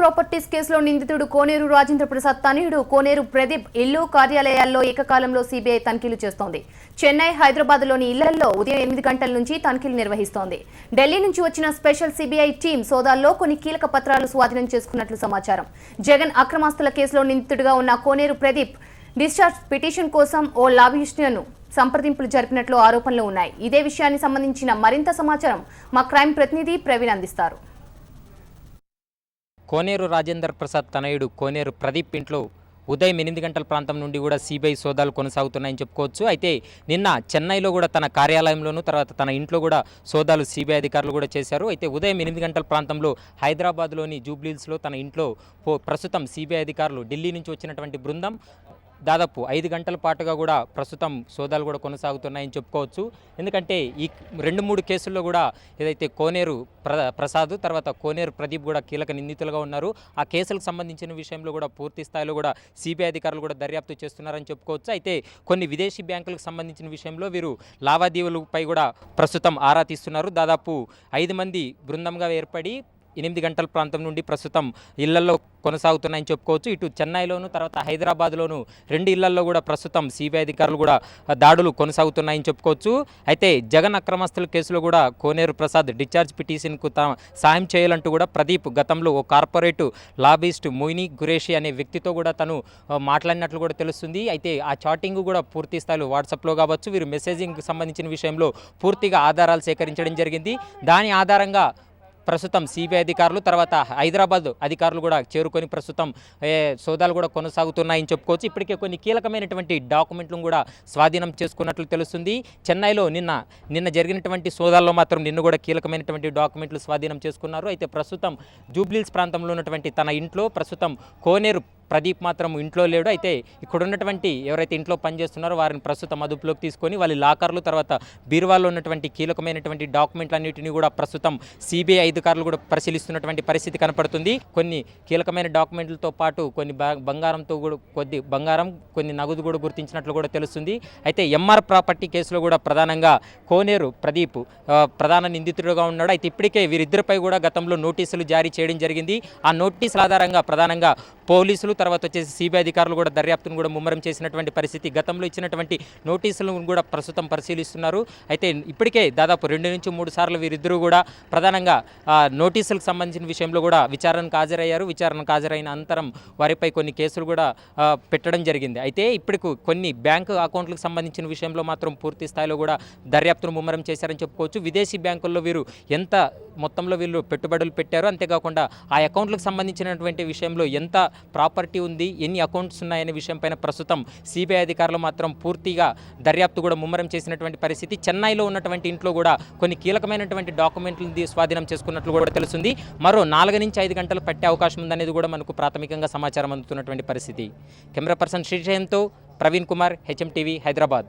Properties కేసులో నిందితుడు కోనేరు రాజేంద్ర ప్రసాద్ తనయుడు కోనేరు ప్రదీప్ ఇల్లు కార్యాలయాల్లో ఏకకాలంలో సిబిఐ తనిఖీలు చేస్తోంది. చెన్నై, హైదరాబాద్లోని ఇళ్లలో ఉదయం 8 గంటల నుంచి తనిఖీలు నిర్వహిస్తోంది. ఢిల్లీ నుంచి వచ్చిన స్పెషల్ సిబిఐ టీం సోదాల్లో కొన్ని కీలక పత్రాలు స్వాధీనం చేసుకున్నట్లు సమాచారం. జగన్ అక్రమాస్తుల కేసులో నిందితుడిగా ఉన్న కోనేరు ప్రదీప్ డిశ్చార్జ్ పిటిషన్ కోసం ఓ లాబియిస్టును సంప్రదింపులు జరిపినట్లు ఆరోపణలు ఉన్నాయి. ఇదే విషయానికి సంబంధించిన మరింత సమాచారం మా క్రైమ్ ప్రతినిధి ప్రవీణ్ అందిస్తారు. కోనేరు రాజేంద్ర ప్రసాద్ తనయుడు కోనేరు ప్రదీప్ ఇంట్లో ఉదయం 8 గంటల ప్రాంతం నుండి కూడా సిబిఐ సోదాలు కొనసాగుతున్నాయని చెప్పుకోవచ్చు. అయితే నిన్న చెన్నైలో కూడా తన కార్యాలయంలోనూ తర్వాత తన ఇంట్లో కూడా సోదాలు సిబిఐ అధికారులు కూడా చేశారు. అయితే ఉదయం 8 గంటల ప్రాంతంలో హైదరాబాద్లోని జూబ్లీహిల్స్లో తన ఇంట్లో ప్రస్తుతం సిబిఐ అధికారులు ఢిల్లీ నుంచి వచ్చినటువంటి బృందం దాదాపు 5 గంటల పాటుగా కూడా ప్రస్తుతం సోదాలు కూడా కొనసాగుతున్నాయని చెప్పుకోవచ్చు. ఎందుకంటే ఈ 2-3 కేసుల్లో కూడా ఏదైతే కోనేరు ప్రసాద్ తర్వాత కోనేరు ప్రదీప్ కూడా కీలక నిందితులుగా ఉన్నారు. ఆ కేసులకు సంబంధించిన విషయంలో కూడా పూర్తి స్థాయిలో కూడా సిబిఐ అధికారులు కూడా దర్యాప్తు చేస్తున్నారని చెప్పుకోవచ్చు. అయితే కొన్ని విదేశీ బ్యాంకులకు సంబంధించిన విషయంలో వీరు లావాదేవీలపై కూడా ప్రస్తుతం ఆరా తీస్తున్నారు. దాదాపు 5 మంది బృందంగా ఏర్పడి 8 గంటల ప్రాంతం నుండి ప్రస్తుతం ఇళ్లలో కొనసాగుతున్నాయని చెప్పుకోవచ్చు. ఇటు చెన్నైలోను తర్వాత హైదరాబాద్లోను 2 ఇళ్లలో కూడా ప్రస్తుతం సిబిఐ అధికారులు కూడా దాడులు కొనసాగుతున్నాయని చెప్పుకోవచ్చు. అయితే జగన్ అక్రమాస్తుల కేసులో కూడా కోనేరు ప్రసాద్ డిశ్చార్జ్ పిటిషన్కు సాయం చేయాలంటూ కూడా ప్రదీప్ గతంలో ఓ కార్పొరేట్ లాబిస్ట్ మొయినీ ఖురేషీ అనే వ్యక్తితో కూడా తను మాట్లాడినట్లు కూడా తెలుస్తుంది. అయితే ఆ చాటింగ్ కూడా పూర్తి స్థాయిలో వాట్సాప్లో కావచ్చు వీరు మెసేజింగ్కి సంబంధించిన విషయంలో పూర్తిగా ఆధారాలు సేకరించడం జరిగింది. దాని ఆధారంగా ప్రస్తుతం సిబిఐ అధికారులు తర్వాత హైదరాబాద్ అధికారులు కూడా చేరుకొని ప్రస్తుతం సోదాలు కూడా కొనసాగుతున్నాయని చెప్పుకోవచ్చు. ఇప్పటికే కొన్ని కీలకమైనటువంటి డాక్యుమెంట్లను కూడా స్వాధీనం చేసుకున్నట్లు తెలుస్తుంది. చెన్నైలో నిన్న జరిగినటువంటి సోదాల్లో మాత్రం నిన్న కూడా కీలకమైనటువంటి డాక్యుమెంట్లు స్వాధీనం చేసుకున్నారు. అయితే ప్రస్తుతం జూబ్లీహిల్స్ ప్రాంతంలో ఉన్నటువంటి తన ఇంట్లో ప్రస్తుతం కోనేరు ప్రదీప్ మాత్రం ఇంట్లో లేడు. అయితే ఇక్కడ ఉన్నటువంటి ఎవరైతే ఇంట్లో పనిచేస్తున్నారో వారిని ప్రస్తుతం అదుపులోకి తీసుకొని వాళ్ళ లాకర్లు తర్వాత బీరువాల్లో ఉన్నటువంటి కీలకమైనటువంటి డాక్యుమెంట్లన్నింటినీ కూడా ప్రస్తుతం సిబిఐ అధికారులు కూడా పరిశీలిస్తున్నటువంటి పరిస్థితి కనపడుతుంది. కొన్ని కీలకమైన డాక్యుమెంట్లతో పాటు కొన్ని బంగారంతో కూడా కొన్ని నగదు కూడా గుర్తించినట్లు కూడా తెలుస్తుంది. అయితే ఎంఆర్ ప్రాపర్టీ కేసులో కూడా ప్రధానంగా కోనేరు ప్రదీప్ ప్రధాన నిందితుడుగా ఉన్నాడు. అయితే ఇప్పటికే వీరిద్దరిపై కూడా గతంలో నోటీసులు జారీ చేయడం జరిగింది. ఆ నోటీసుల ఆధారంగా ప్రధానంగా పోలీసులు తర్వాత వచ్చేసి సిబిఐ అధికారులు కూడా దర్యాప్తును కూడా ముమ్మరం చేసినటువంటి పరిస్థితి. గతంలో ఇచ్చినటువంటి నోటీసులను కూడా ప్రస్తుతం పరిశీలిస్తున్నారు. అయితే ఇప్పటికే దాదాపు 2 నుంచి 3 సార్లు వీరిద్దరూ కూడా ప్రధానంగా నోటీసులకు సంబంధించిన విషయంలో కూడా విచారణకు హాజరయ్యారు. విచారణకు హాజరైన అనంతరం వారిపై కొన్ని కేసులు కూడా పెట్టడం జరిగింది. అయితే ఇప్పటికి కొన్ని బ్యాంకు అకౌంట్లకు సంబంధించిన విషయంలో మాత్రం పూర్తి స్థాయిలో కూడా దర్యాప్తును ముమ్మరం చేశారని చెప్పుకోవచ్చు. విదేశీ బ్యాంకుల్లో వీరు ఎంత మొత్తంలో వీళ్ళు పెట్టుబడులు పెట్టారు, అంతేకాకుండా ఆ అకౌంట్లకు సంబంధించినటువంటి విషయంలో ఎంత ప్రాపర్టీ ఉంది, ఎన్ని అకౌంట్స్ ఉన్నాయనే విషయంపైన ప్రస్తుతం సిబిఐ అధికారులు మాత్రం పూర్తిగా దర్యాప్తు కూడా ముమ్మరం చేసినటువంటి పరిస్థితి. చెన్నైలో ఉన్నటువంటి ఇంట్లో కూడా కొన్ని కీలకమైనటువంటి డాక్యుమెంట్లను స్వాధీనం చేసుకున్నట్లు కూడా తెలుస్తుంది. మరో 4 నుంచి 5 గంటలు పట్టే అవకాశం ఉందనేది కూడా మనకు ప్రాథమికంగా సమాచారం అందుతున్నటువంటి పరిస్థితి. కెమెరా పర్సన్ శ్రీశైలంతో ప్రవీణ్ కుమార్, హెచ్ఎం టీవీ, హైదరాబాద్.